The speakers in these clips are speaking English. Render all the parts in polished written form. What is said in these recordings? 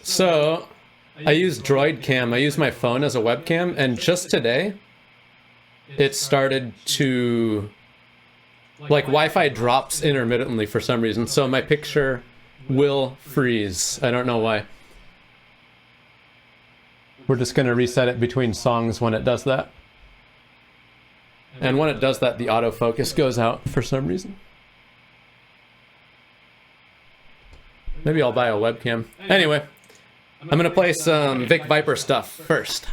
So I use Droid Cam. I use my phone as a webcam, and just today it started to, like, Wi-Fi drops intermittently for some reason, so my picture will freeze. I don't know why. We're just gonna reset it between songs when it does that. And when it does that, the autofocus goes out for some reason. Maybe I'll buy a webcam. Anyway, I'm gonna play some Vic Viper stuff first.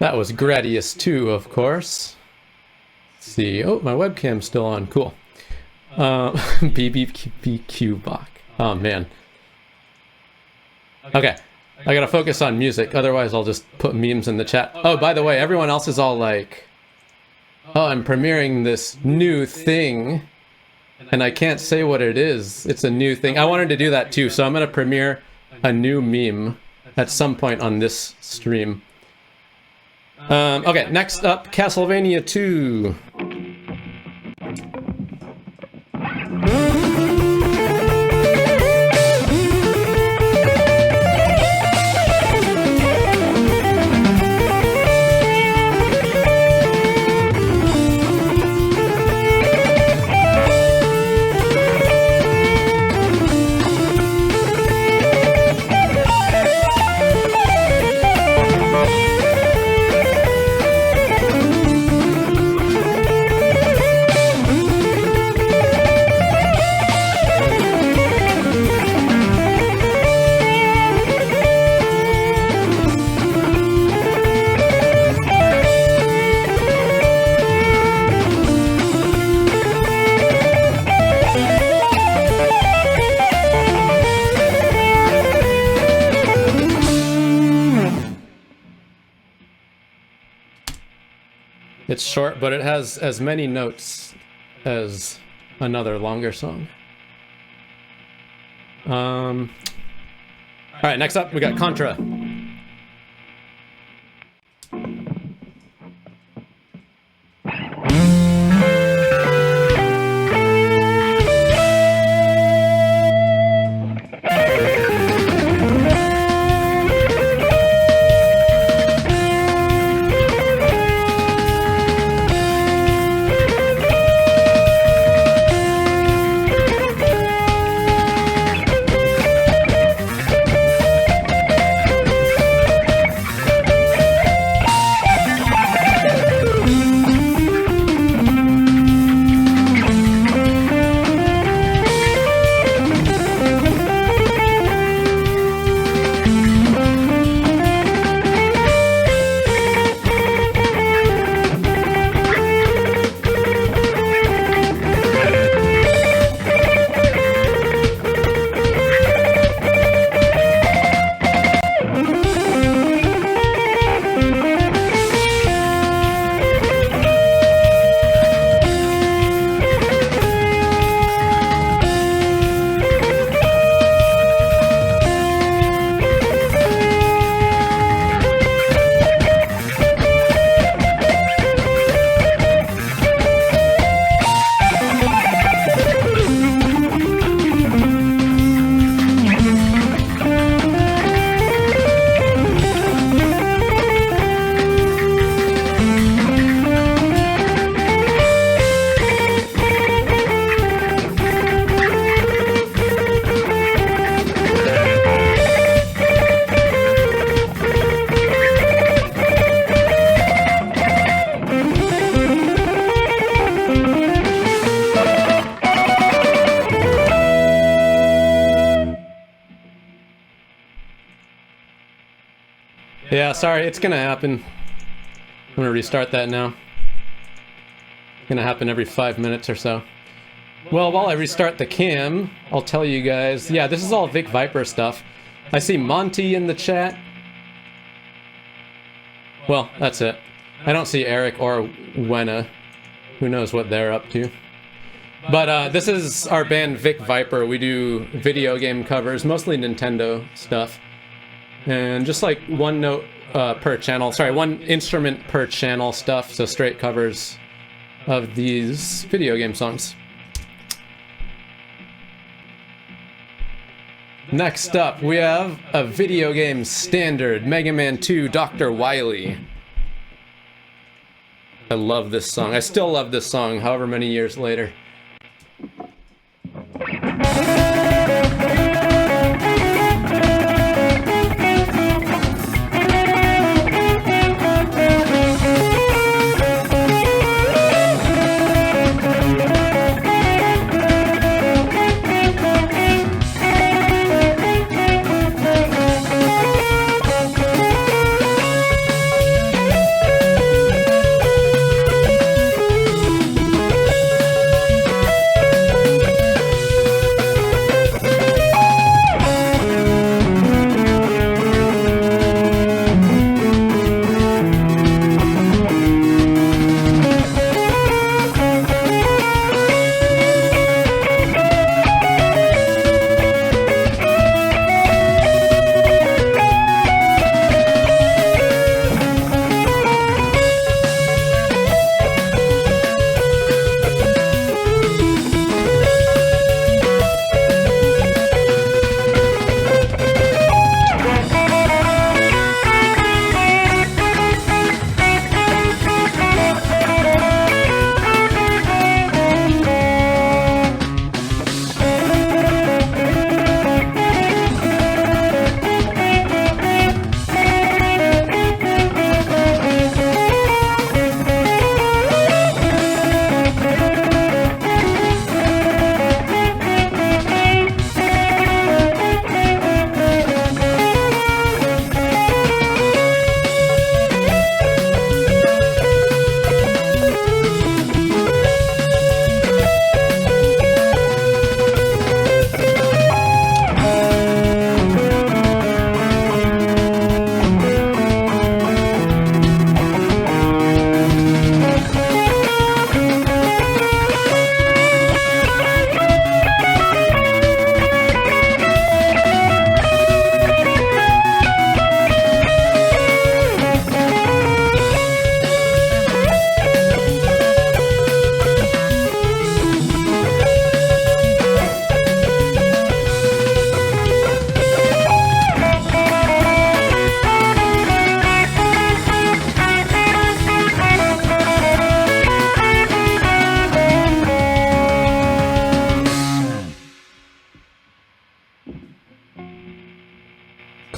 That was Gradius 2, of course. Let's see. Oh, my webcam's still on. Cool. BBQ Bach. Oh, man. Okay. I gotta focus on music. Otherwise, I'll just put memes in the chat. Oh, by the way, everyone else is all like, oh, I'm premiering this new thing. And I can't say what it is. It's a new thing. I wanted to do that too, so I'm gonna premiere a new meme at some point on this stream. Okay, next up, Castlevania 2. It's short, but it has as many notes as another longer song. All right, next up we got Contra. Yeah, sorry, it's gonna happen. I'm gonna restart that now. It's gonna happen every 5 minutes or so. Well, while I restart the cam, I'll tell you guys, yeah, this is all Vic Viper stuff. I see Monty in the chat. Well, that's it. I don't see Eric or Wenna. Who knows what they're up to. But this is our band Vic Viper. We do video game covers, mostly Nintendo stuff. And just like one note per channel, sorry, one instrument per channel stuff, so straight covers of these video game songs. Next up, we have a video game standard, Mega Man 2 Dr. Wily. I love this song. I still love this song, however many years later.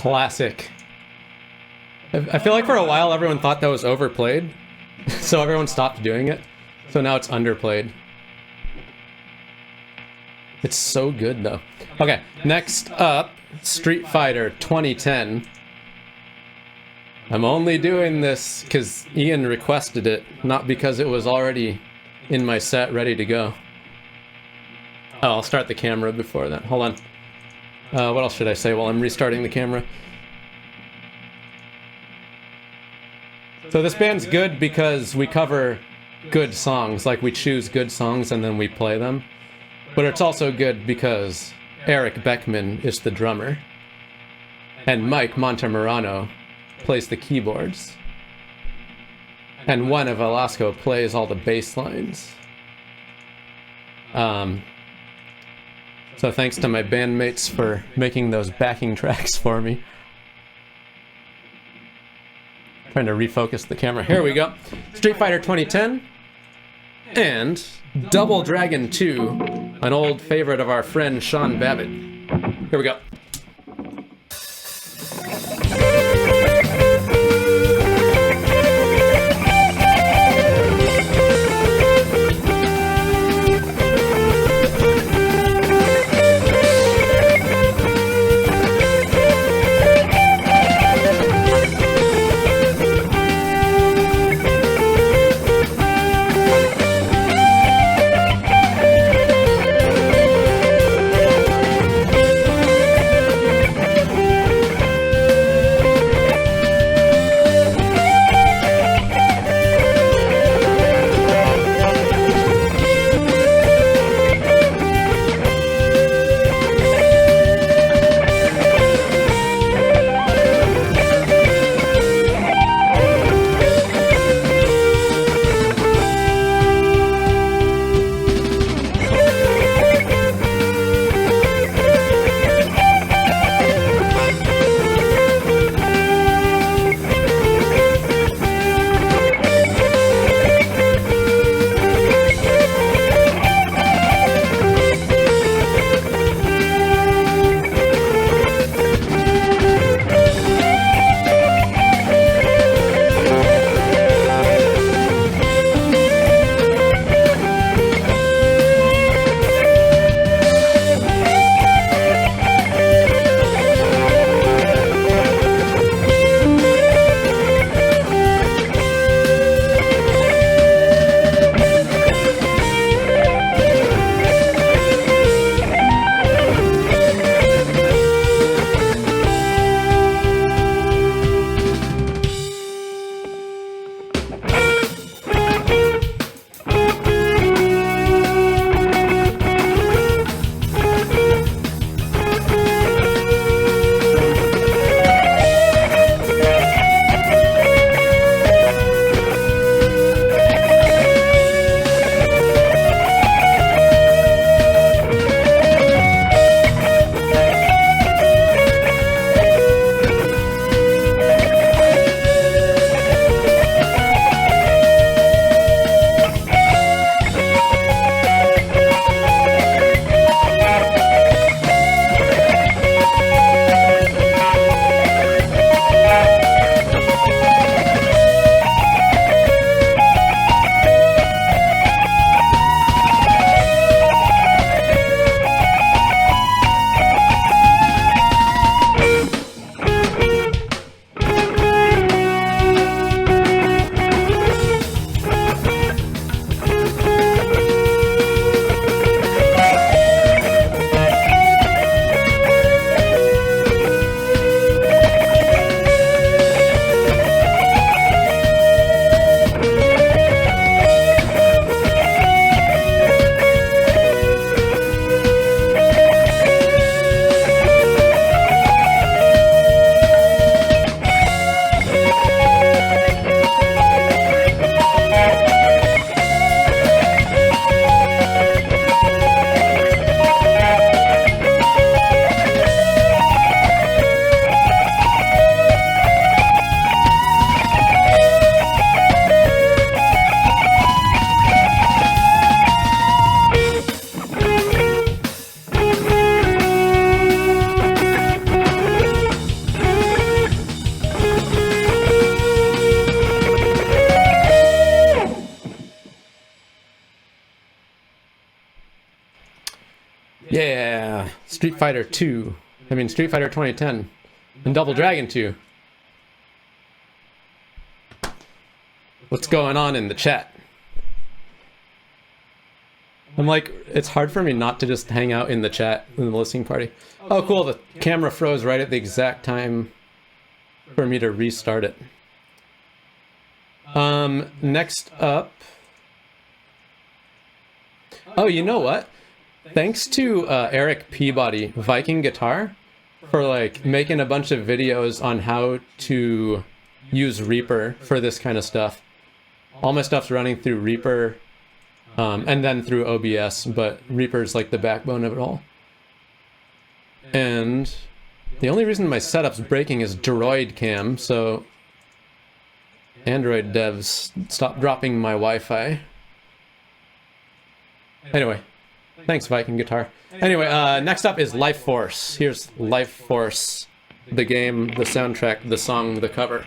Classic. I feel like for a while everyone thought that was overplayed, so everyone stopped doing it. So now it's underplayed. It's so good though. Okay, next up, Street Fighter 2010. I'm only doing this because Ian requested it, not because it was already in my set ready to go. Oh, I'll start the camera before that. Hold on. What else should I say while I'm restarting the camera? So this band's good because we cover good songs, like we choose good songs and then we play them. But it's also good because Eric Beckman is the drummer and Mike Montemarano plays the keyboards. And Juan Velasco plays all the bass lines. So thanks to my bandmates for making those backing tracks for me. Trying to refocus the camera. Here we go. Street Fighter 2010 and Double Dragon 2, an old favorite of our friend Sean Babbitt. Here we go. Yeah, Street Fighter 2. I mean, Street Fighter 2010. And Double Dragon 2. What's going on in the chat? I'm like, it's hard for me not to just hang out in the chat in the listening party. Oh, cool. The camera froze right at the exact time for me to restart it. Next up. Oh, you know what? Thanks to Eric Peabody, Viking Guitar, for like making a bunch of videos on how to use Reaper for this kind of stuff. All my stuff's running through Reaper, and then through OBS, but Reaper's like the backbone of it all. And the only reason my setup's breaking is Droid Cam, so Android devs, stop dropping my Wi-Fi. Anyway, thanks Viking Guitar. Anyway, next up is Life Force. Here's Life Force, the game, the soundtrack, the song, the cover.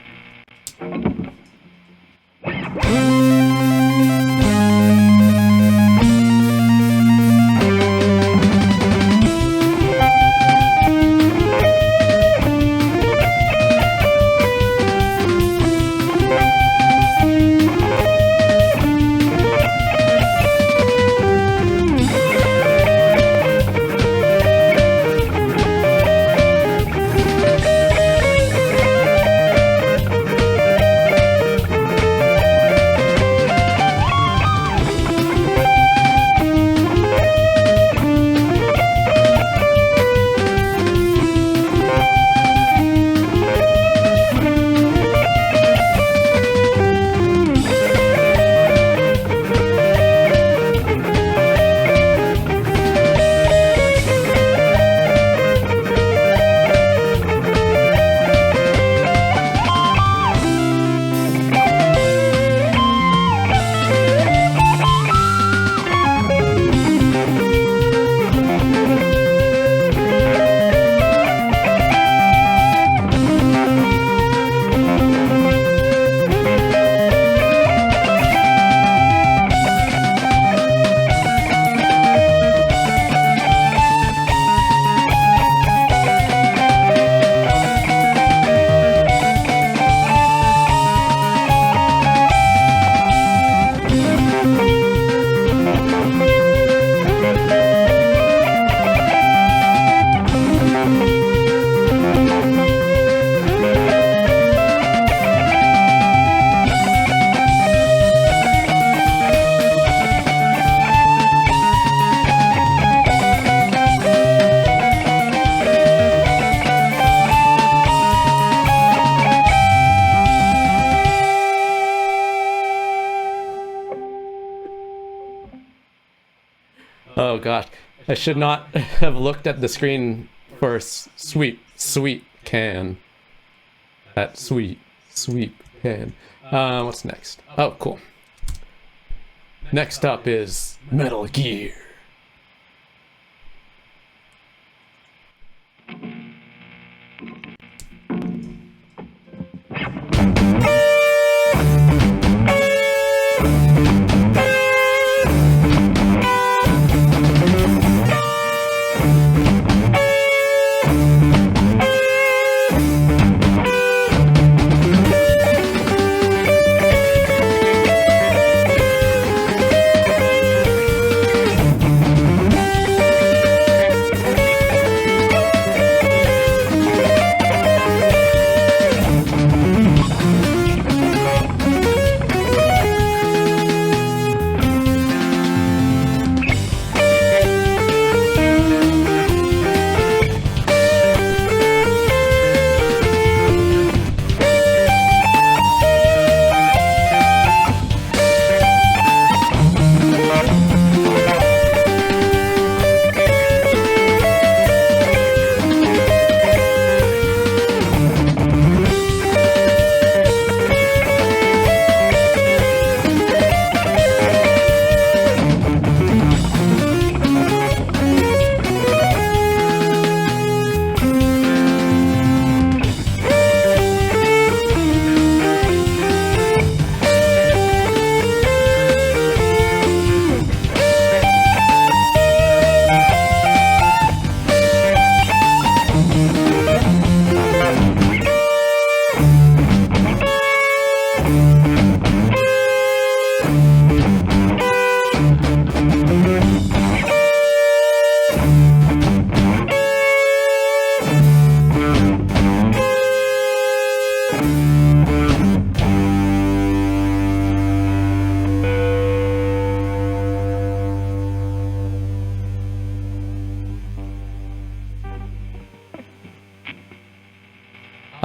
Oh gosh, I should not have looked at the screen for sweet can. That sweet can. What's next? Oh, cool. Next up is Metal Gear.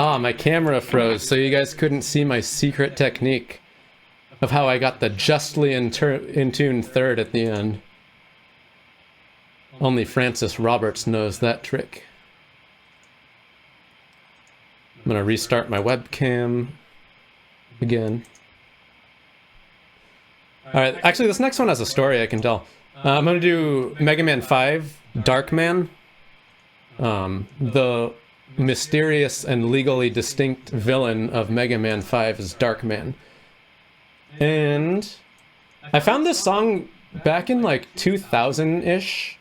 Ah, my camera froze, so you guys couldn't see my secret technique of how I got the justly in tune third at the end. Only Francis Roberts knows that trick. I'm gonna restart my webcam again. Alright, actually this next one has a story I can tell. I'm gonna do Mega Man 5, Dark Man. The mysterious and legally distinct villain of Mega Man 5 is Dark Man. And I found this song back in like 2000-ish.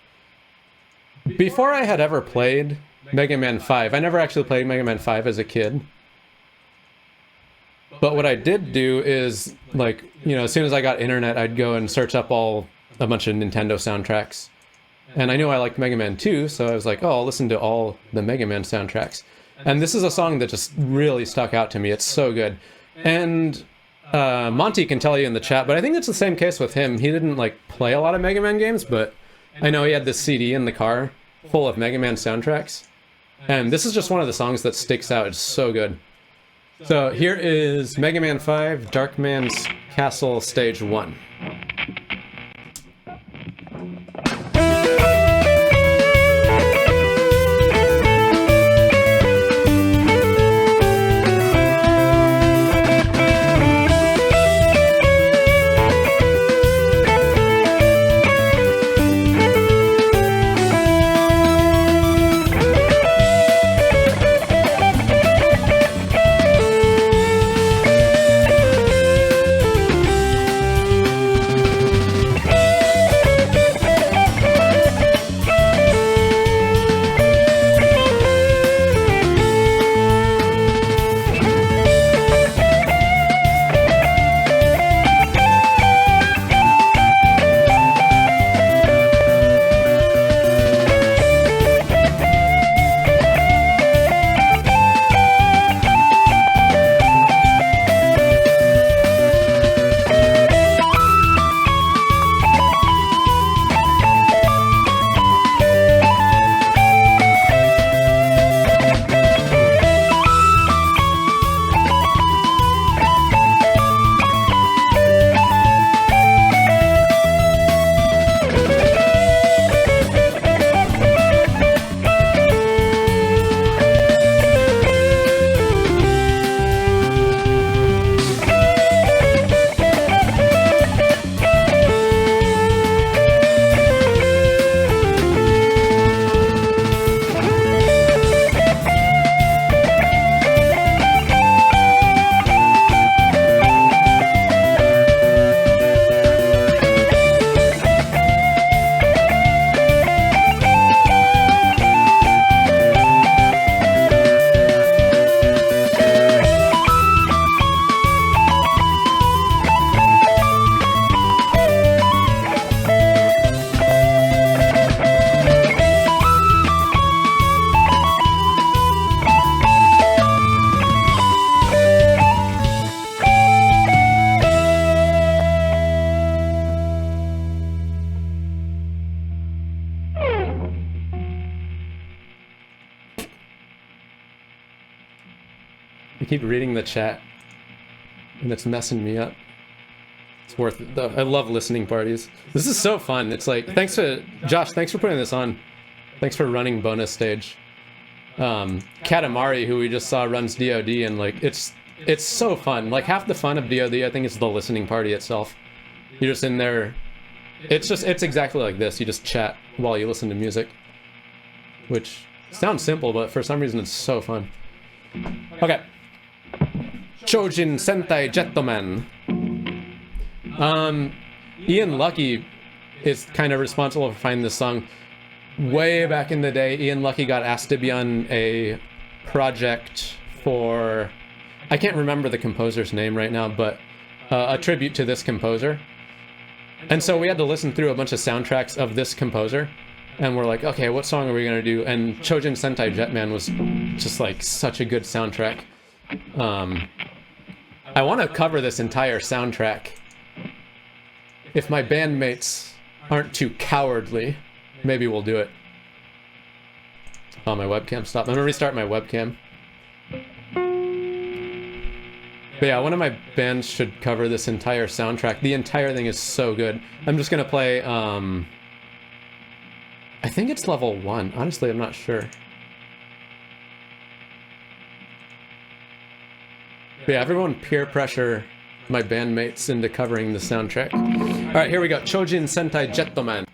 Before I had ever played Mega Man 5. I never actually played Mega Man 5 as a kid. But what I did do is, like, you know, as soon as I got internet, I'd go and search up a bunch of Nintendo soundtracks. And I knew I liked Mega Man 2, so I was like, oh, I'll listen to all the Mega Man soundtracks. And this is a song that just really stuck out to me. It's so good. And Monty can tell you in the chat, but I think it's the same case with him. He didn't, like, play a lot of Mega Man games, but I know he had this CD in the car full of Mega Man soundtracks. And this is just one of the songs that sticks out. It's so good. So here is Mega Man 5, Dark Man's Castle, Stage 1. I keep reading the chat, and it's messing me up. It's worth it, though. I love listening parties. This is so fun. It's like, thanks to Josh, thanks for putting this on. Thanks for running bonus stage. Katamari, who we just saw, runs DoD, and like, it's so fun. Like, half the fun of DoD, I think, is the listening party itself. You're just in there. It's exactly like this. You just chat while you listen to music, which sounds simple, but for some reason it's so fun. Okay. Chojin Sentai Jettoman. Ian Lucky is kind of responsible for finding this song. Way back in the day, Ian Lucky got asked to be on a project for, I can't remember the composer's name right now, but a tribute to this composer. And so we had to listen through a bunch of soundtracks of this composer, and we're like, okay, what song are we gonna do? And Chojin Sentai Jetman was just like such a good soundtrack. I want to cover this entire soundtrack. If my bandmates aren't too cowardly, maybe we'll do it. Oh, my webcam stopped. I'm gonna restart my webcam. But yeah, one of my bands should cover this entire soundtrack. The entire thing is so good. I'm just gonna play, I think it's level 1. Honestly, I'm not sure. But yeah, everyone peer pressure my bandmates into covering the soundtrack. All right, here we go. Chojin Sentai Jettoman.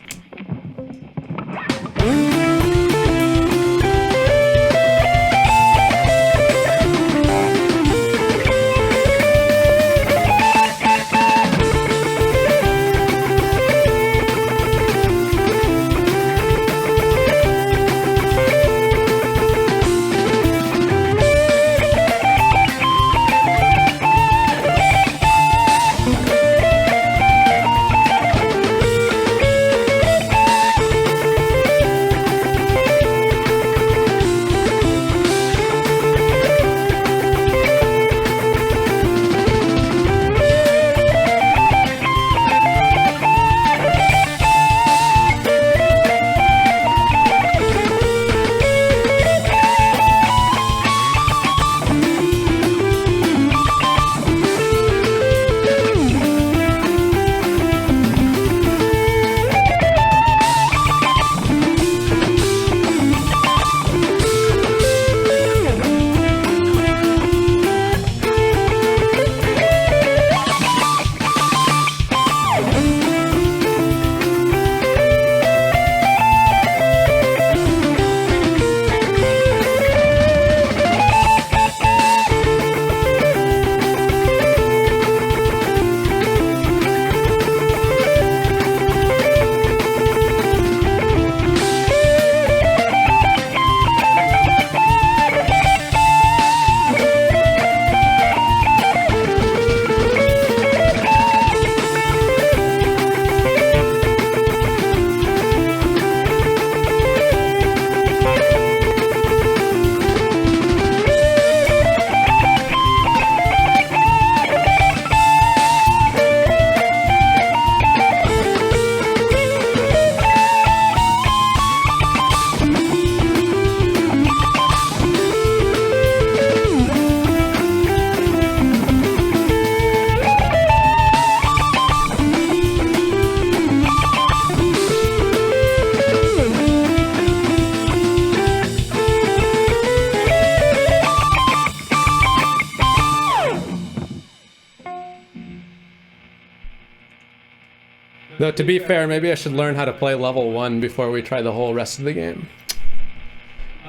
Though, to be fair, maybe I should learn how to play level 1 before we try the whole rest of the game.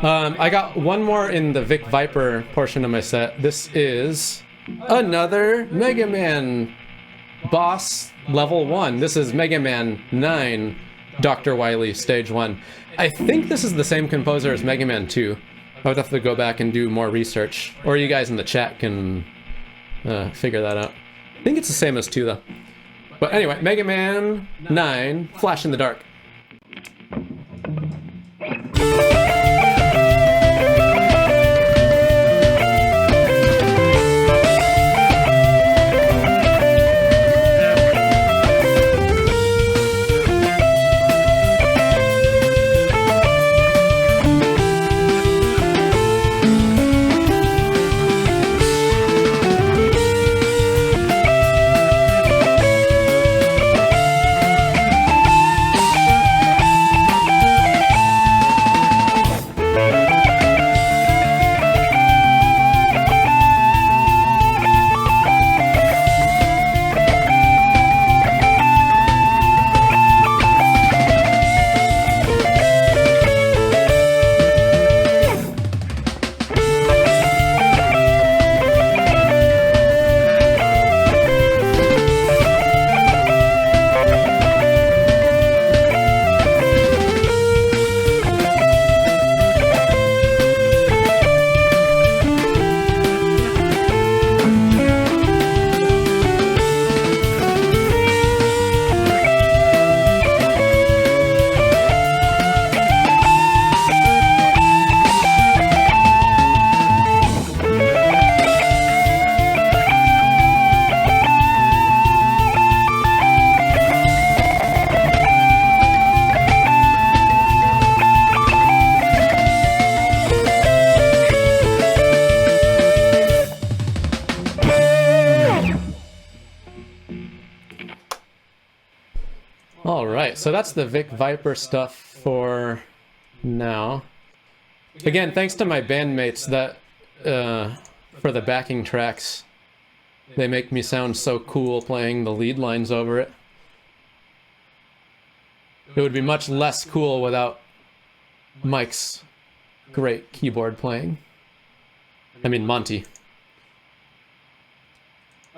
I got one more in the Vic Viper portion of my set. This is another Mega Man boss level 1. This is Mega Man 9, Dr. Wily, stage 1. I think this is the same composer as Mega Man 2. I would have to go back and do more research. Or you guys in the chat can figure that out. I think it's the same as 2, though. But anyway, Mega Man 9, Flash in the Dark. so that's the Vic Viper stuff for now. Again, thanks to my bandmates that for the backing tracks. They make me sound so cool playing the lead lines over it. It would be much less cool without Mike's great keyboard playing. I mean, Monty.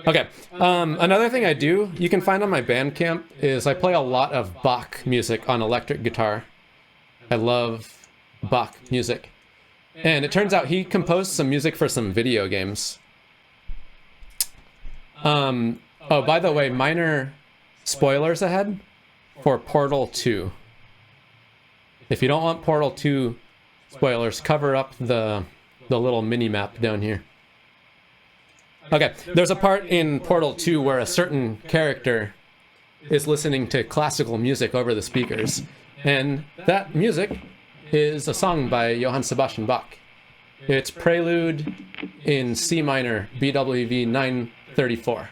Okay, another thing I do, you can find on my Bandcamp, is I play a lot of Bach music on electric guitar. I love Bach music. And it turns out he composed some music for some video games. Oh, by the way, minor spoilers ahead for Portal 2. If you don't want Portal 2 spoilers, cover up the little mini-map down here. Okay, there's a part in Portal 2 where a certain character is listening to classical music over the speakers. And that music is a song by Johann Sebastian Bach. It's Prelude in C minor, BWV 934.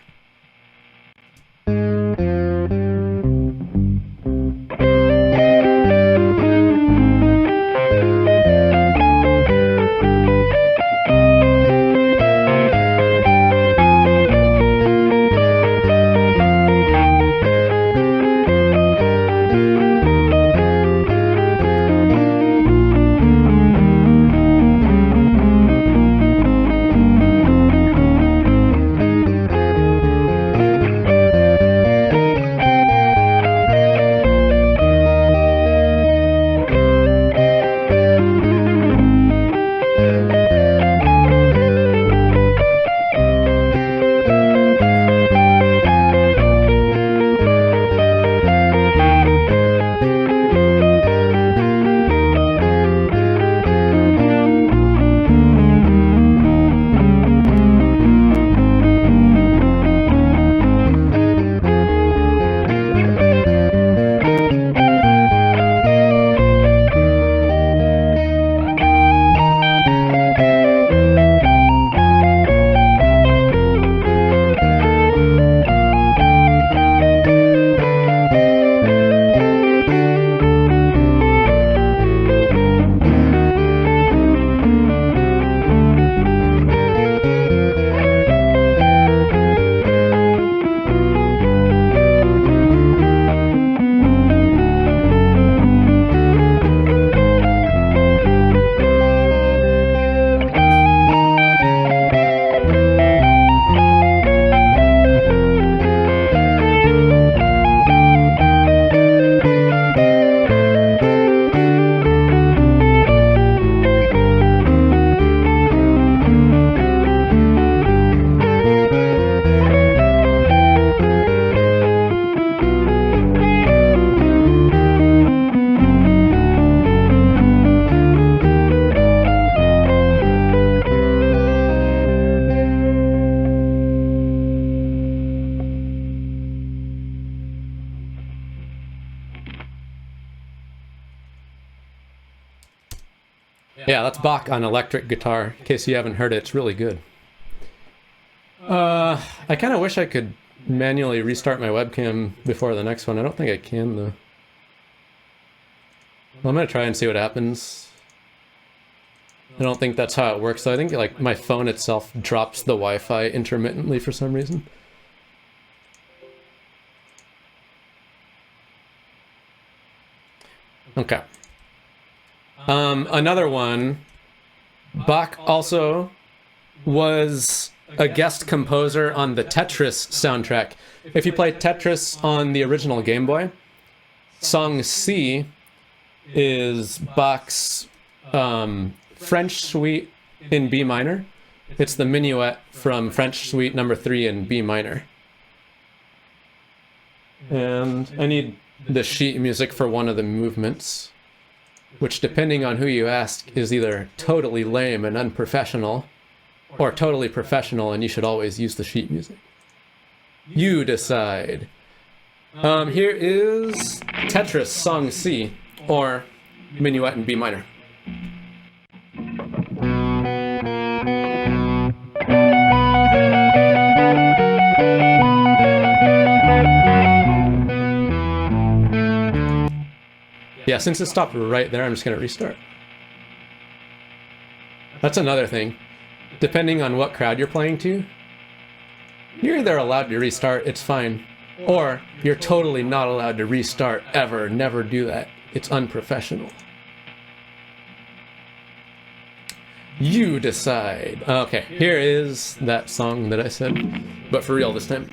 Yeah, that's Bach on electric guitar. In case you haven't heard it, it's really good. I kind of wish I could manually restart my webcam before the next one. I don't think I can, though. Well, I'm going to try and see what happens. I don't think that's how it works, though. I think like my phone itself drops the Wi-Fi intermittently for some reason. Okay. Another one, Bach also was a guest composer on the Tetris soundtrack. If you play Tetris on the original Game Boy, Song C is Bach's French Suite in B minor. It's the minuet from French Suite number 3 in B minor. And I need the sheet music for one of the movements, which, depending on who you ask, is either totally lame and unprofessional, or totally professional and you should always use the sheet music. You decide. Here is Tetris Song C, or Minuet in B minor. yeah, since it stopped right there, I'm just gonna restart. That's another thing. Depending on what crowd you're playing to, you're either allowed to restart, it's fine, or you're totally not allowed to restart ever. Never do that. It's unprofessional. You decide. Okay, here is that song that I said, but for real this time.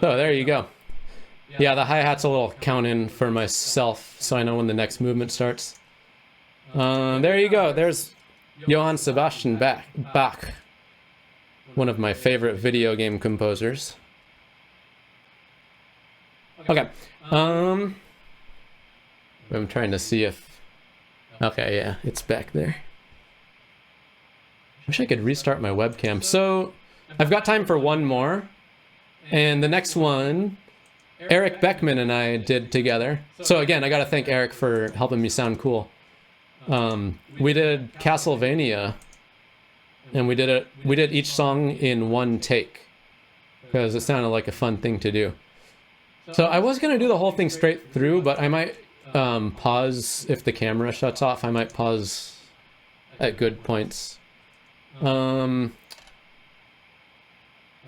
So there you go. Yeah, the hi-hat's a little count in for myself, so I know when the next movement starts. There you go. There's Johann Sebastian Bach, one of my favorite video game composers. Okay. I'm trying to see if... Okay, yeah, it's back there. Wish I could restart my webcam. So, I've got time for one more. And the next one, Eric Beckman and I did together. So again, I gotta thank Eric for helping me sound cool. We did Castlevania, and we did each song in one take, because it sounded like a fun thing to do. So I was gonna do the whole thing straight through, but I might pause if the camera shuts off. I might pause at good points.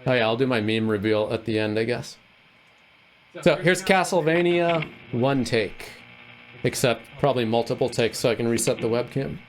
Oh yeah, I'll do my meme reveal at the end, I guess. So here's Castlevania, one take. Except probably multiple takes so I can reset the webcam.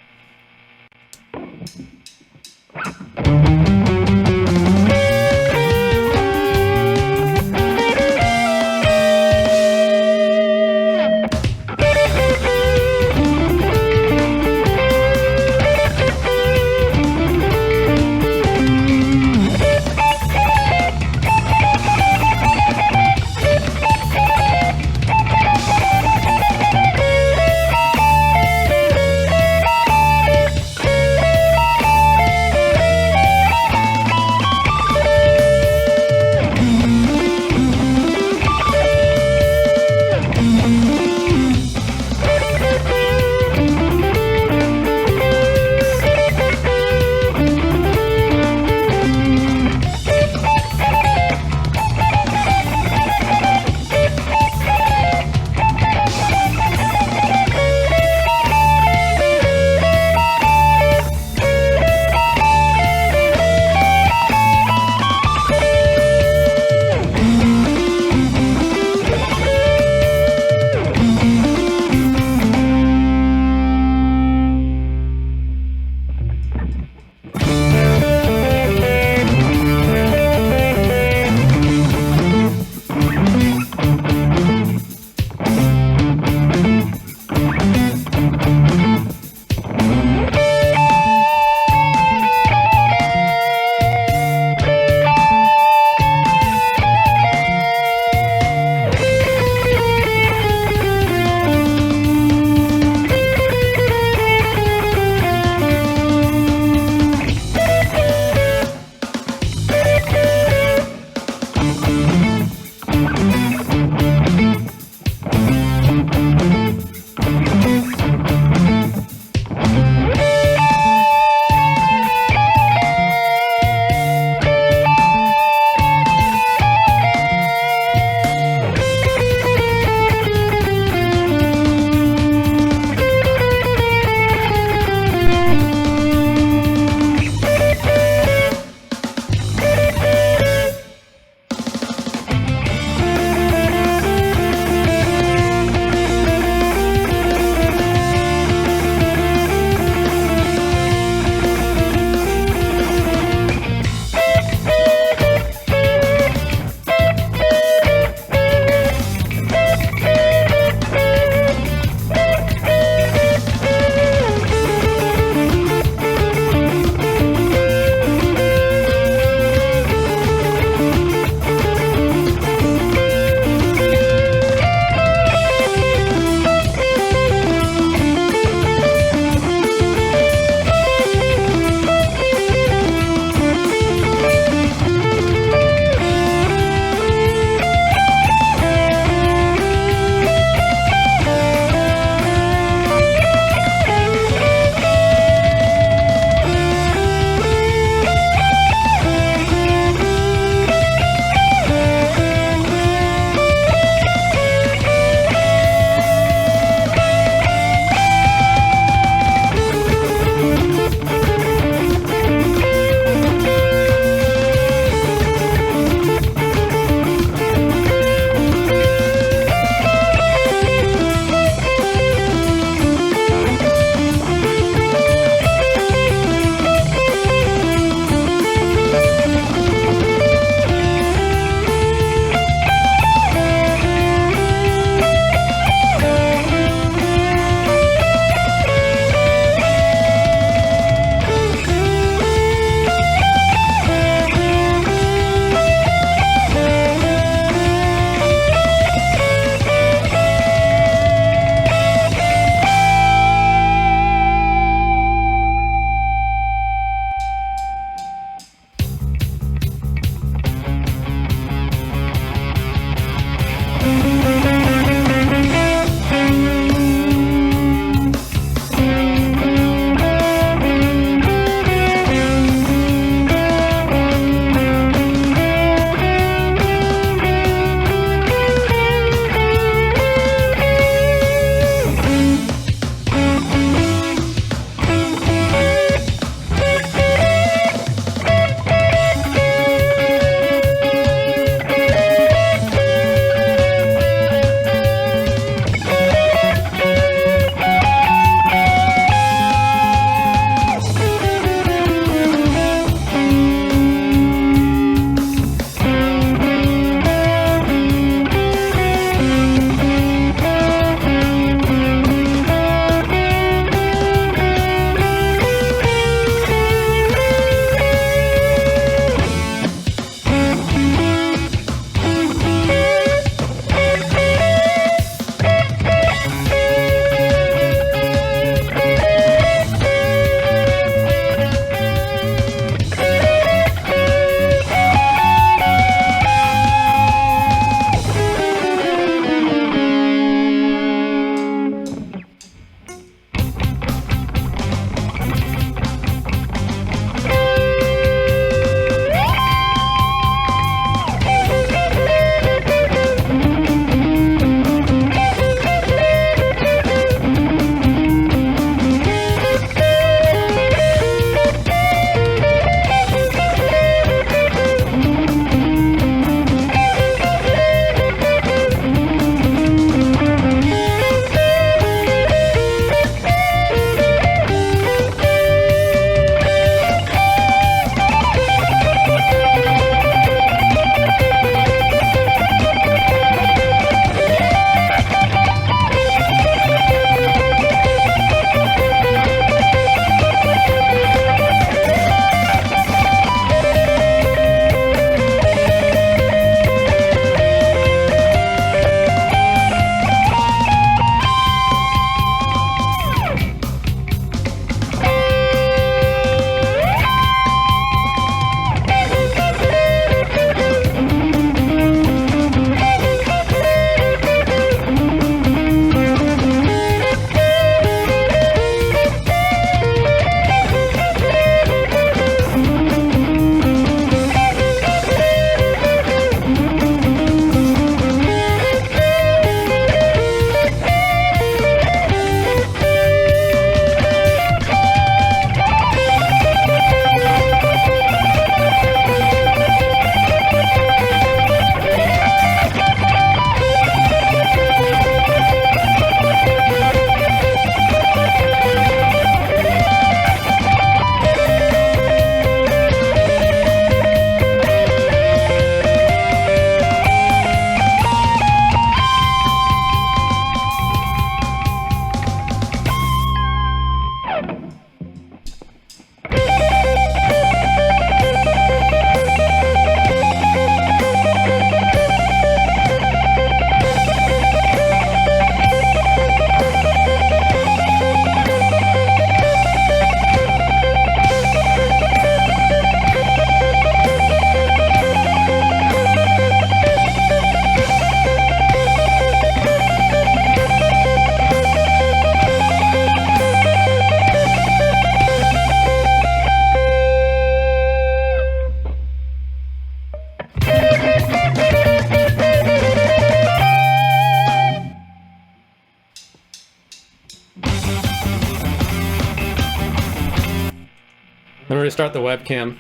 restart the webcam.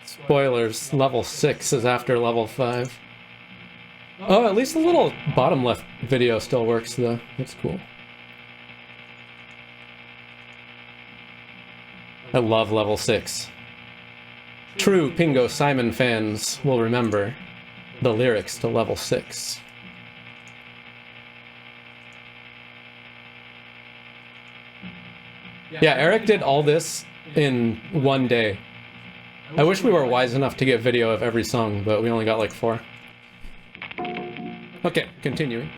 Spoilers, level 6 is after level 5. Oh, at least the little bottom left video still works though. That's cool. I love level 6. True Pingo Simon fans will remember the lyrics to level 6. Yeah, Eric did all this in one day. I wish we were wise enough to get video of every song, but we only got like 4. Okay, continuing.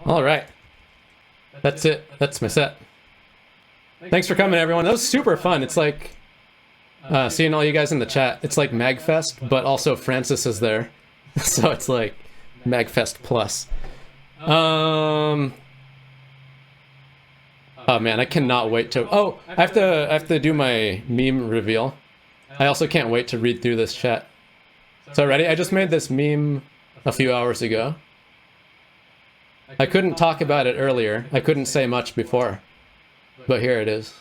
All right. That's it. That's my set. Thanks for coming, everyone. That was super fun. It's like seeing all you guys in the chat. It's like MagFest, but also Francis is there. So it's like MagFest plus. Oh man, I cannot wait to... Oh, I have to do my meme reveal. I also can't wait to read through this chat. So ready? I just made this meme a few hours ago. I couldn't talk about it earlier. I couldn't say much before. But here it is.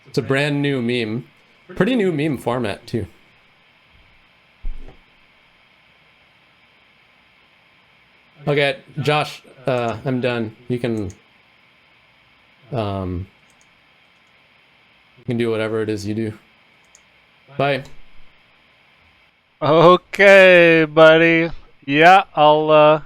It's a brand new meme. Pretty new meme format, too. Okay, Josh, I'm done. You can do whatever it is you do. Bye. Okay, buddy. Yeah, I'll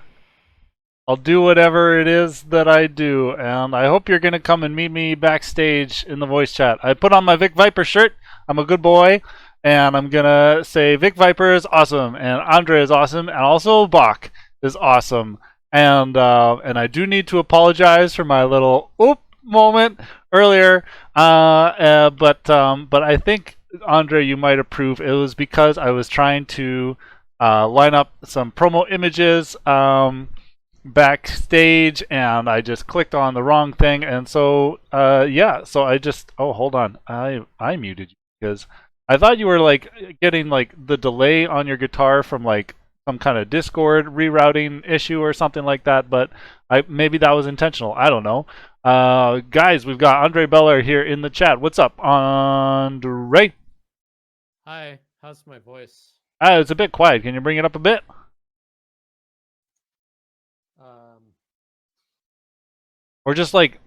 do whatever it is that I do, and I hope you're gonna come and meet me backstage in the voice chat. I put on my Vic Viper shirt. I'm a good boy, and I'm gonna say Vic Viper is awesome, and Andre is awesome, and also Bach is awesome. And I do need to apologize for my little oop moment earlier. But I think Andre, you might approve. It was because I was trying to line up some promo images backstage, and I just clicked on the wrong thing, and so yeah. So I just hold on, I muted you because I thought you were like getting like the delay on your guitar from like some kind of Discord rerouting issue or something like that, but maybe that was intentional. I don't know. Guys, we've got Andre Beller here in the chat. What's up, Andre? Hi, how's my voice? It's a bit quiet. Can you bring it up a bit? Or just like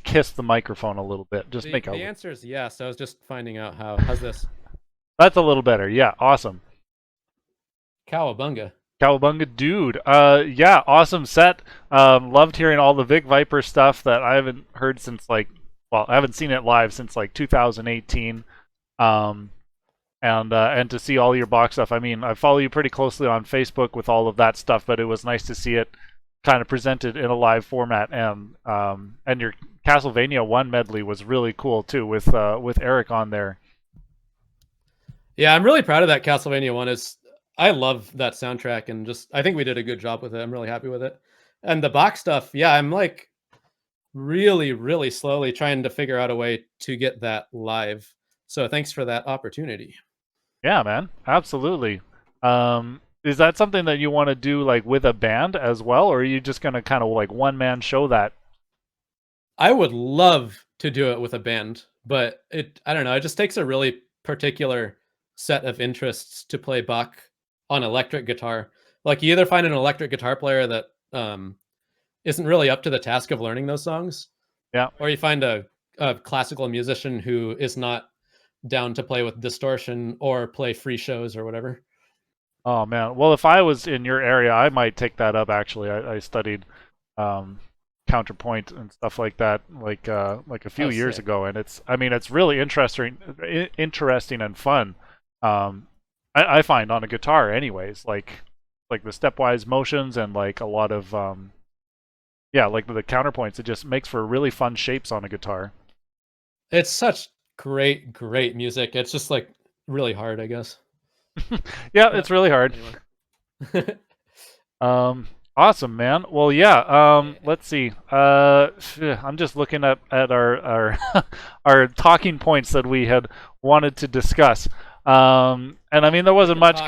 kiss the microphone a little bit. Just make the answer is yes. I was just finding out how. How's this? That's a little better. Yeah, awesome. Cowabunga. Cowabunga, dude. Yeah, awesome set. Loved hearing all the Vic Viper stuff that I haven't heard since I haven't seen it live since like 2018. And to see all your box stuff. I mean, I follow you pretty closely on Facebook with all of that stuff, but it was nice to see it kind of presented in a live format. And your Castlevania 1 medley was really cool too, with Eric on there. Yeah, I'm really proud of that Castlevania 1. I love that soundtrack, and I think we did a good job with it. I'm really happy with it. And the box stuff, yeah, I'm like really, really slowly trying to figure out a way to get that live. So thanks for that opportunity. Yeah, man, absolutely. Is that something that you want to do like with a band as well, or are you just gonna kind of like one man show that? I would love to do it with a band, but I don't know, it just takes a really particular set of interests to play Bach on electric guitar. Like, you either find an electric guitar player that isn't really up to the task of learning those songs, yeah, or you find a classical musician who is not down to play with distortion or play free shows or whatever. Oh man, well, if I was in your area, I might take that up. Actually, I studied counterpoint and stuff like that, like a few years ago, and it's really interesting and fun. I find on a guitar, anyways, like the stepwise motions and like a lot of like the counterpoints. It just makes for really fun shapes on a guitar. It's such great music. It's just like really hard, I guess. Yeah, it's really hard. Anyway. Awesome, man. Well, yeah. Let's see. I'm just looking at our our talking points that we had wanted to discuss. And I mean, there wasn't much.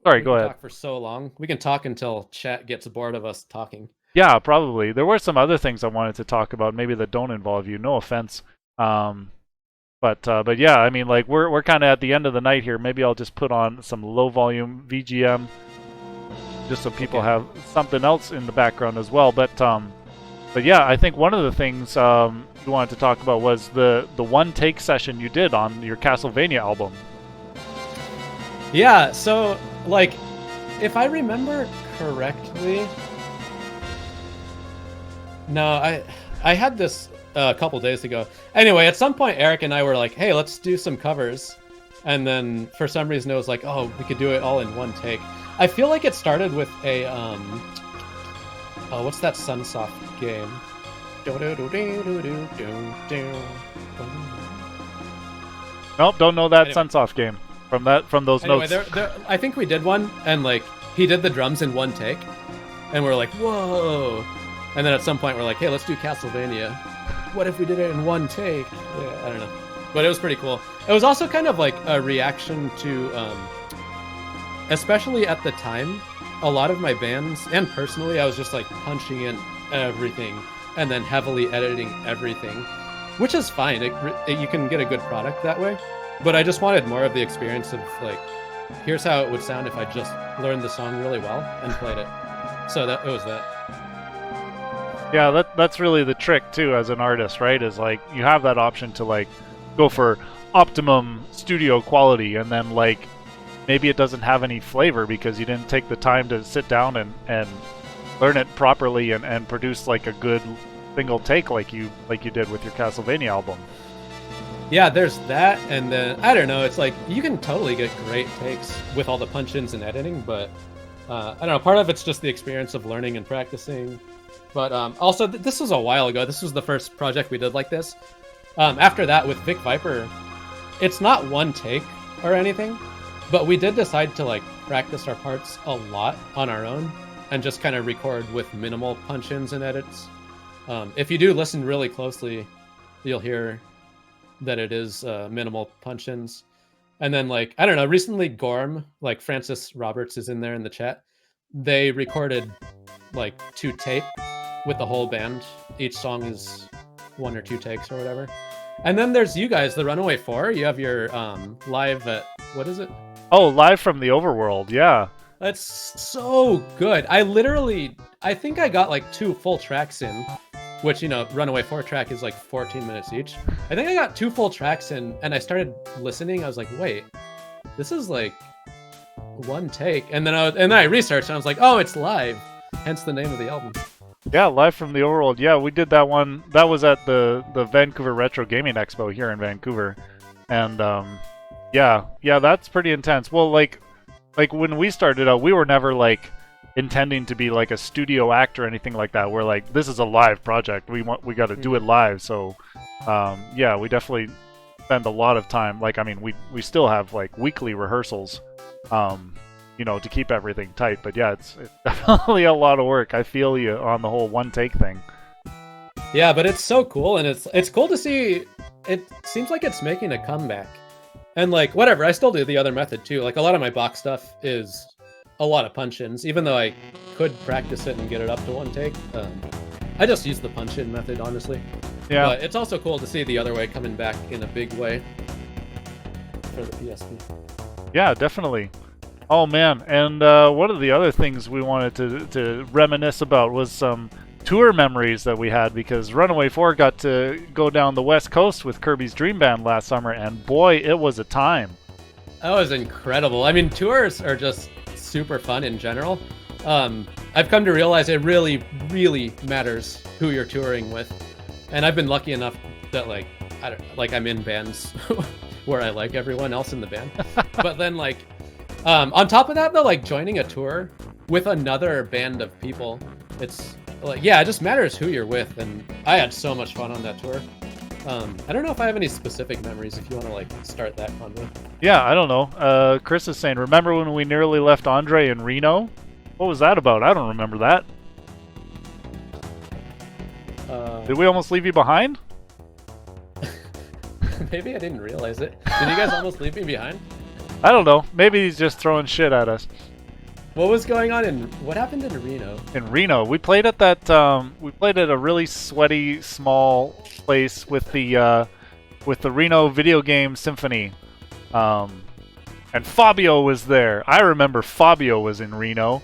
Sorry, go ahead. Talk for so long. We can talk until chat gets bored of us talking. Yeah, probably. There were some other things I wanted to talk about, maybe that don't involve you. No offense. But yeah, I mean, like we're kind of at the end of the night here. Maybe I'll just put on some low volume VGM, just so people have something else in the background as well. But yeah, I think one of the things we wanted to talk about was the one take session you did on your Castlevania album. Yeah, so like, if I remember correctly, no, I had this a couple days ago. Anyway, at some point, Eric and I were like, "Hey, let's do some covers," and then for some reason it was like, "Oh, we could do it all in one take." I feel like it started with a what's that Sunsoft game? Nope, don't know that Sunsoft game from those notes. I think we did one, and like he did the drums in one take, and we're like, "Whoa!" And then at some point we're like, "Hey, let's do Castlevania. What if we did it in one take?" Yeah, I don't know, but it was pretty cool. It was also kind of like a reaction to, especially at the time, a lot of my bands and personally, I was just like punching in everything and then heavily editing everything, which is fine. You can get a good product that way. But I just wanted more of the experience of like, here's how it would sound if I just learned the song really well and played it. So that it was that. Yeah, that's really the trick too as an artist, right? Is like you have that option to like go for optimum studio quality, and then like maybe it doesn't have any flavor because you didn't take the time to sit down and learn it properly and produce like a good single take like you did with your Castlevania album. Yeah, there's that, and then I don't know. It's like you can totally get great takes with all the punch-ins and editing, but I don't know. Part of it's just the experience of learning and practicing. But also, this was a while ago. This was the first project we did like this. After that, with Vic Viper, it's not one take or anything, but we did decide to like practice our parts a lot on our own and just kind of record with minimal punch-ins and edits. If you do listen really closely, you'll hear that it is minimal punch-ins. And then like, I don't know, recently Gorm, like Francis Roberts is in there in the chat. They recorded like 2 tape with the whole band. Each song is 1 or 2 takes or whatever. And then there's you guys, the Runaway 4. You have your live at, what is it? Oh, live from the overworld, yeah. That's so good. I think I got like 2 full tracks in, which, you know, Runaway 4 track is like 14 minutes each. I think I got 2 full tracks in, and I started listening. I was like, wait, this is like 1 take. And then I researched, and I was like, oh, it's live. Hence the name of the album. Yeah, live from the overworld. Yeah, we did that one. That was at the Vancouver Retro Gaming Expo here in Vancouver. And yeah, that's pretty intense. Well, like when we started out, we were never like intending to be like a studio act or anything like that. We're like, this is a live project. We got to do it live. So yeah, we definitely spend a lot of time. Like, I mean, we still have like weekly rehearsals, you know, to keep everything tight. But yeah, it's definitely a lot of work. I feel you on the whole 1 take thing. Yeah, but it's so cool, and it's cool to see. It seems like it's making a comeback. And like, whatever, I still do the other method too. Like, a lot of my box stuff is a lot of punch-ins, even though I could practice it and get it up to 1 take. I just use the punch-in method, honestly. Yeah. But it's also cool to see the other way coming back in a big way for the PSP. Yeah, definitely. Oh man, and one of the other things we wanted to reminisce about was some tour memories that we had, because Runaway 4 got to go down the West Coast with Kirby's Dream Band last summer, and boy, it was a time. That was incredible. I mean, tours are just super fun in general. I've come to realize it really, really matters who you're touring with, and I've been lucky enough that like I'm in bands where I like everyone else in the band. But then like on top of that though, like joining a tour with another band of people, it's like, yeah, it just matters who you're with, and I had so much fun on that tour. I don't know if I have any specific memories if you want to like start that convo. Yeah, I don't know. Chris is saying, remember when we nearly left Andre in Reno? What was that about? I don't remember that. Did we almost leave you behind? Maybe I didn't realize it. Did you guys almost leave me behind? I don't know. Maybe he's just throwing shit at us. What was going on what happened in Reno? In Reno, we played at that. We played at a really sweaty, small place with the Reno Video Game Symphony, and Fabio was there. I remember Fabio was in Reno.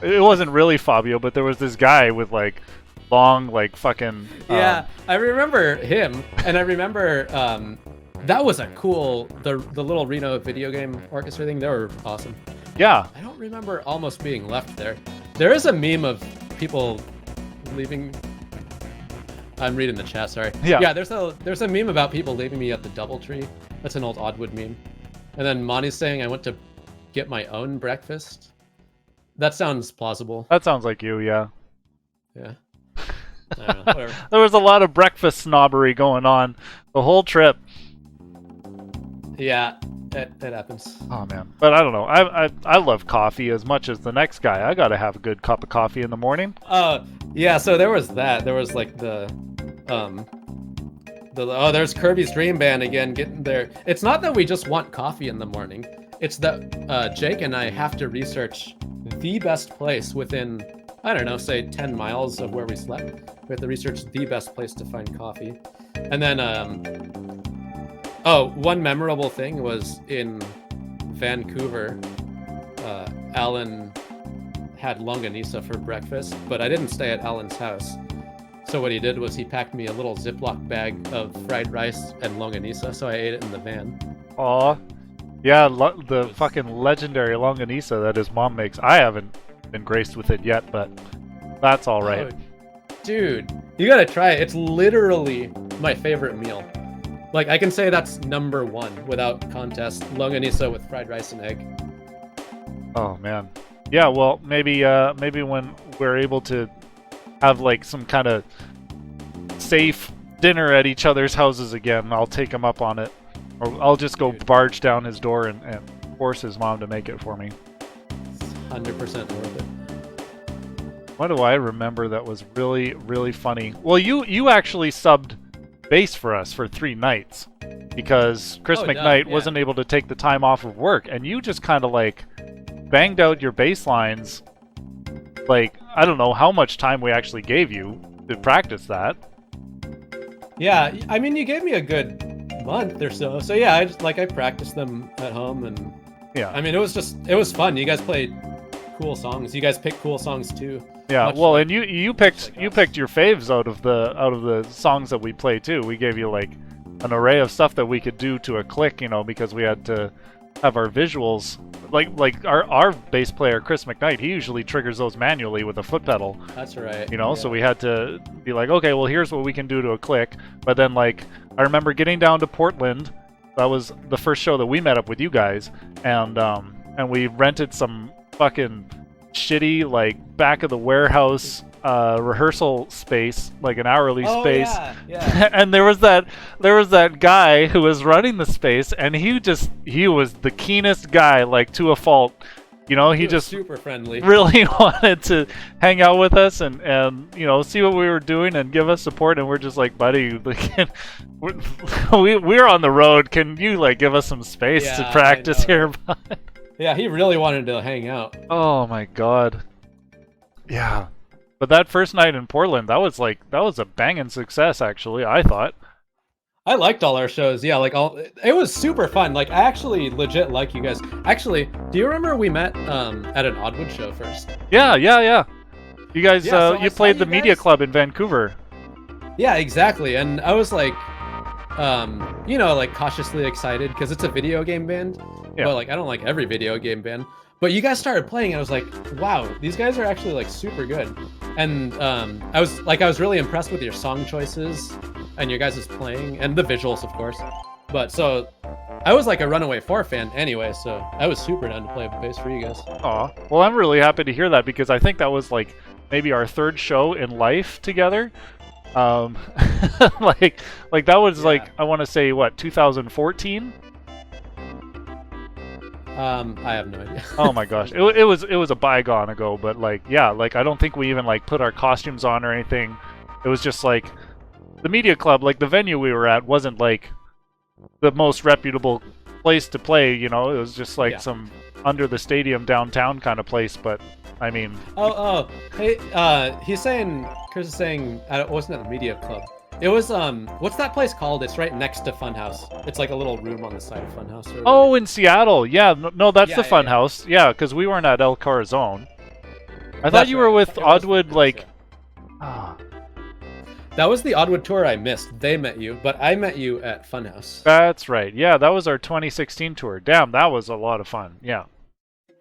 It wasn't really Fabio, but there was this guy with like long, like fucking. Yeah, I remember him, and I remember that was a cool the little Reno Video Game Orchestra thing. They were awesome. Yeah. I don't remember almost being left there. There is a meme of people leaving. I'm reading the chat, sorry. Yeah, there's a meme about people leaving me at the DoubleTree. That's an old Oddwood meme. And then Monty's saying I went to get my own breakfast. That sounds plausible. That sounds like you, yeah. Yeah. I don't know, whatever. There was a lot of breakfast snobbery going on the whole trip. Yeah. It happens. Oh man, but I don't know. I love coffee as much as the next guy. I gotta have a good cup of coffee in the morning. Yeah. So there was that. There was like there's Kirby's Dream Band again getting there. It's not that we just want coffee in the morning. It's that Jake and I have to research the best place within, I don't know, say 10 miles of where we slept. We had to research the best place to find coffee. And then, one memorable thing was in Vancouver, Alan had longanisa for breakfast, but I didn't stay at Alan's house. So what he did was he packed me a little Ziploc bag of fried rice and longanisa, so I ate it in the van. Aw. Yeah, the fucking legendary longanisa that his mom makes. I haven't been graced with it yet, but that's all right. Oh, dude, you gotta try it. It's literally my favorite meal. Like, I can say that's number one without contest. Longanisa with fried rice and egg. Oh man. Yeah, well, maybe when we're able to have like some kind of safe dinner at each other's houses again, I'll take him up on it. Or I'll just go barge down his door and force his mom to make it for me. It's 100% worth it. What do I remember that was really, really funny? Well, you actually subbed bass for us for 3 nights because Chris McKnight wasn't able to take the time off of work, and you just kind of like banged out your bass lines. Like, I don't know how much time we actually gave you to practice that. Yeah, I mean, you gave me a good month or so. So yeah, I practiced them at home, and yeah, I mean, it was fun. You guys played cool songs. You guys picked cool songs too. Yeah, well, and you picked your faves out of the songs that we play too. We gave you like an array of stuff that we could do to a click, you know, because we had to have our visuals. Like our bass player Chris McKnight, he usually triggers those manually with a foot pedal. That's right. You know, so we had to be like, okay, well, here's what we can do to a click. But then, like, I remember getting down to Portland. That was the first show that we met up with you guys, and we rented some fucking shitty like back of the warehouse rehearsal space, like an hourly space. Yeah. And there was that guy who was running the space, and he was the keenest guy, like to a fault. You know, he just super friendly. Really wanted to hang out with us and you know, see what we were doing and give us support. And we're just like, buddy, we're on the road. Can you like give us some space to practice here? Yeah, he really wanted to hang out. Oh my god. Yeah. But that first night in Portland, that was a banging success, actually, I thought. I liked all our shows. Yeah, it was super fun. Like, I actually legit like you guys. Actually, do you remember we met at an Oddwood show first? Yeah. You guys, you played the Media Club in Vancouver. Yeah, exactly. And I was like, you know, like cautiously excited because it's a video game band. Yeah. But like, I don't like every video game band. But you guys started playing, and I was like, wow, these guys are actually like super good. And I was really impressed with your song choices and your guys' playing and the visuals, of course. But so I was like a Runaway 4 fan anyway, so I was super down to play bass for you guys. Aw, well, I'm really happy to hear that because I think that was like maybe our 3rd show in life together. Like that was like, I want to say what, 2014? I have no idea. Oh my gosh, it was a bygone ago, but like, yeah, like I don't think we even like put our costumes on or anything. It was just like the Media Club, like the venue we were at wasn't like the most reputable place to play, you know. It was just like some under the stadium downtown kind of place, but I mean. Hey, Chris is saying it wasn't at the Media Club. It was what's that place called? It's right next to Funhouse. It's like a little room on the side of Funhouse. Oh, in Seattle. Yeah, no, that's the Funhouse. Yeah, because we weren't at El Corazon. I thought you were with Oddwood, like. That was the Oddwood tour I missed. They met you, but I met you at Funhouse. That's right. Yeah, that was our 2016 tour. Damn, that was a lot of fun. Yeah.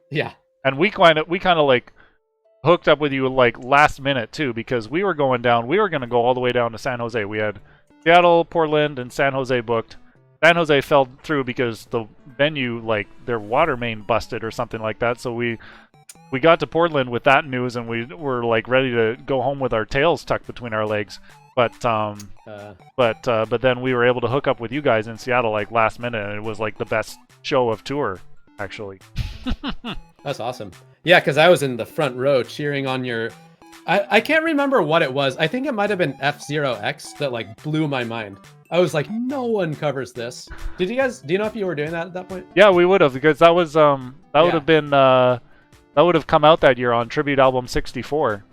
Yeah. And we kind of like hooked up with you like last minute too, because we were going down. We were going to go all the way down to San Jose. We had Seattle, Portland, and San Jose booked. San Jose fell through because the venue, like their water main busted or something like that. So we got to Portland with that news, and we were like ready to go home with our tails tucked between our legs. But then we were able to hook up with you guys in Seattle like last minute, and it was like the best show of tour, actually. That's awesome. Yeah, because I was in the front row cheering on your. I can't remember what it was. I think it might have been F-Zero-X that like blew my mind. I was like, no one covers this. Do you know if you were doing that at that point? Yeah, we would have, because that was would have been That would have come out that year on Tribute Album 64.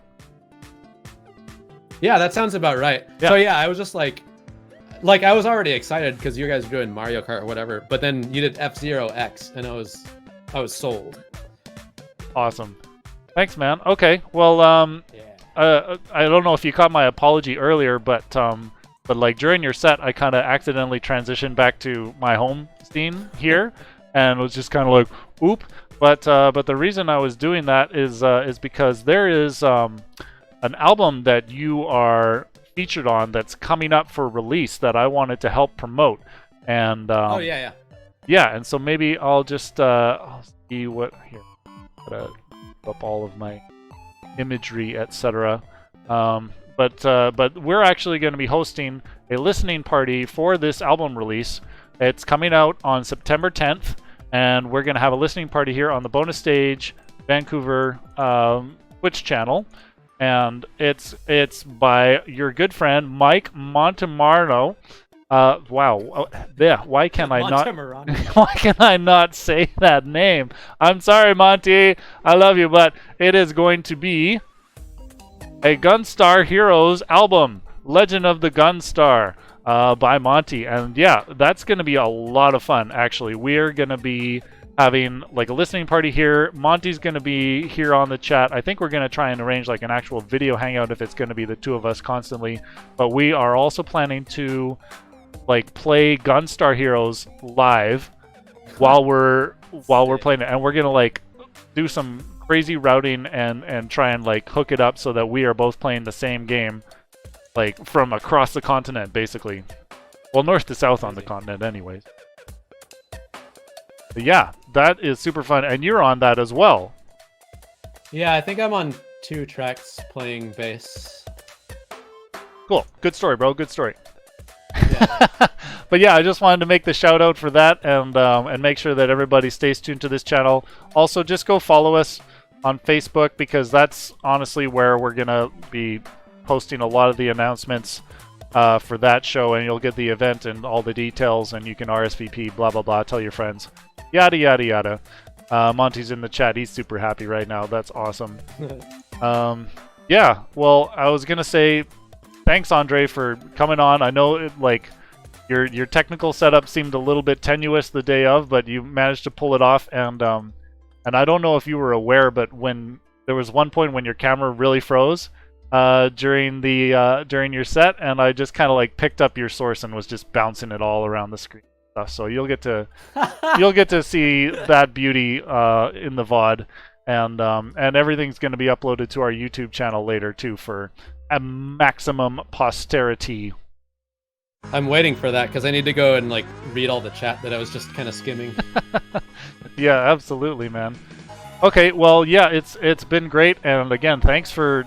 Yeah, that sounds about right. Yeah. So yeah, I was just like I was already excited because you guys were doing Mario Kart or whatever, but then you did F-Zero X, and I was sold. Awesome. Thanks, man. Okay, well, I don't know if you caught my apology earlier, but like during your set, I kind of accidentally transitioned back to my home scene here, and was just kind of like, oop. But the reason I was doing that is because there is an album that you are featured on that's coming up for release that I wanted to help promote, and oh yeah. Yeah, and so maybe I'll just I'll see what here. Gotta up all of my imagery, etc. But we're actually going to be hosting a listening party for this album release. It's coming out on September 10th, and we're going to have a listening party here on the Bonus Stage Vancouver Twitch channel. And it's by your good friend Mike Montemarno. Wow. Yeah. Why can I not? Why can I not say that name? I'm sorry, Monty. I love you, but it is going to be a Gunstar Heroes album, Legend of the Gunstar, by Monty. And yeah, that's going to be a lot of fun. Actually, we're going to be having like a listening party here. Monty's going to be here on the chat. I think we're going to try and arrange like an actual video hangout if it's going to be the two of us constantly. But we are also planning to like play Gunstar Heroes live while we're playing it, and we're going to like do some crazy routing and try and like hook it up so that we are both playing the same game like from across the continent basically. Well, north to south on the continent anyways. But yeah, that is super fun, and you're on that as well. Yeah, I think I'm on 2 tracks playing bass. Cool. Good story, bro. Good story. Yeah. But yeah, I just wanted to make the shout out for that, and make sure that everybody stays tuned to this channel. Also, just go follow us on Facebook, because that's honestly where we're gonna be posting a lot of the announcements for that show, and you'll get the event and all the details, and you can RSVP, blah blah blah, tell your friends, yada yada yada. Monty's in the chat. He's super happy right now. That's awesome. Yeah, well, I was gonna say thanks, Andre, for coming on. I know your technical setup seemed a little bit tenuous the day of, but you managed to pull it off. And I don't know if you were aware, but when there was one point when your camera really froze during your set, and I just kind of like picked up your source and was just bouncing it all around the screen. So you'll get to see that beauty in the VOD, and everything's going to be uploaded to our YouTube channel later too for a maximum posterity. I'm waiting for that because I need to go and like read all the chat that I was just kind of skimming. Yeah, absolutely, man. Okay, well, yeah, it's been great, and again, thanks for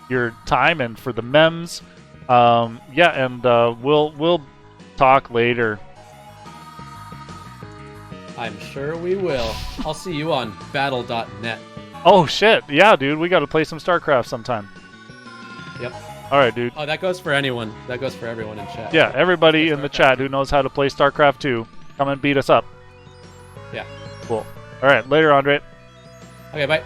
your time and for the memes. Yeah, and we'll talk later. I'm sure we will. I'll see you on battle.net. Oh shit, yeah, dude, we got to play some StarCraft sometime. Yep. All right, dude. Oh, that goes for anyone. That goes for everyone in chat. Yeah, everybody in the chat who knows how to play StarCraft 2, come and beat us up. Yeah. Cool. All right, later, Andre. Okay, bye.